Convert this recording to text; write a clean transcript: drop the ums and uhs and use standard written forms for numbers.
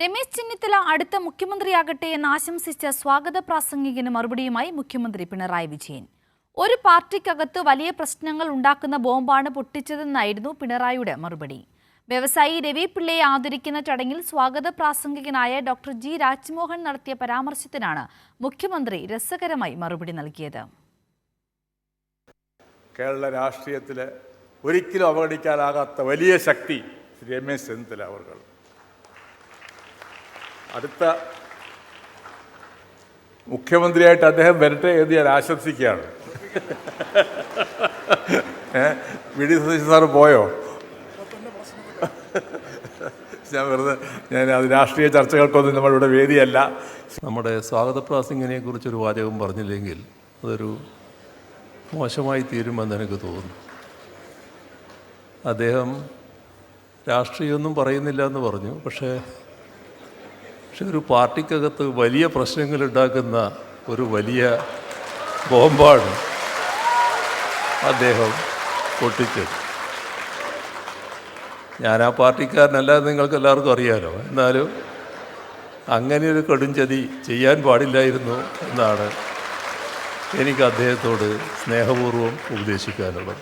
രമേശ് ചെന്നിത്തല അടുത്ത മുഖ്യമന്ത്രിയാകട്ടെ എന്ന് ആശംസിച്ച സ്വാഗത പ്രാസംഗികന് മറുപടിയുമായി മുഖ്യമന്ത്രി പിണറായി വിജയൻ. ഒരു പാർട്ടിക്കകത്ത് വലിയ പ്രശ്നങ്ങൾ ഉണ്ടാക്കുന്ന ബോംബാണ് പൊട്ടിച്ചതെന്നായിരുന്നു പിണറായിയുടെ മറുപടി. വ്യവസായി രവി പിള്ളയെ ആദരിക്കുന്ന ചടങ്ങിൽ സ്വാഗത പ്രാസംഗികനായ ഡോക്ടർ ജി രാജ്മോഹൻ നടത്തിയ പരാമർശത്തിനാണ് മുഖ്യമന്ത്രി രസകരമായി മറുപടി നൽകിയത്. കേരള രാഷ്ട്രീയത്തിലെ ഒരിക്കലും അവഗണിക്കാനാകാത്ത വലിയ ശക്തി രമേശ് ചെന്നിത്തല അവർ. അടുത്ത മുഖ്യമന്ത്രിയായിട്ട് അദ്ദേഹം വരട്ടെ എന്ന് ഞാൻ ആശംസിക്കുകയാണ്. വി.ഡി. സതീശൻ സാറ് പോയോ? ഞാൻ അത് രാഷ്ട്രീയ ചർച്ചകൾക്കൊന്നും നമ്മളിവിടെ വേദിയല്ല. നമ്മുടെ സ്വാഗത പ്രാസംഗിനെ കുറിച്ചൊരു വാചകം പറഞ്ഞില്ലെങ്കിൽ അതൊരു മോശമായി തീരുമെന്ന് എനിക്ക് തോന്നുന്നു. അദ്ദേഹം രാഷ്ട്രീയമൊന്നും പറയുന്നില്ല എന്ന് പറഞ്ഞു. പക്ഷേ ഒരു പാർട്ടിക്കകത്ത് വലിയ പ്രശ്നങ്ങളുണ്ടാക്കുന്ന ഒരു വലിയ ബോംബാണ് അദ്ദേഹം പൊട്ടിച്ചത്. ഞാൻ ആ പാർട്ടിക്കാരനല്ലാതെ നിങ്ങൾക്ക് എല്ലാവർക്കും അറിയാമല്ലോ. എന്നാലും അങ്ങനെയൊരു കടുംചതി ചെയ്യാൻ പാടില്ലായിരുന്നു എന്നാണ് എനിക്ക് അദ്ദേഹത്തോട് സ്നേഹപൂർവ്വം ഉപദേശിക്കാനുള്ളത്.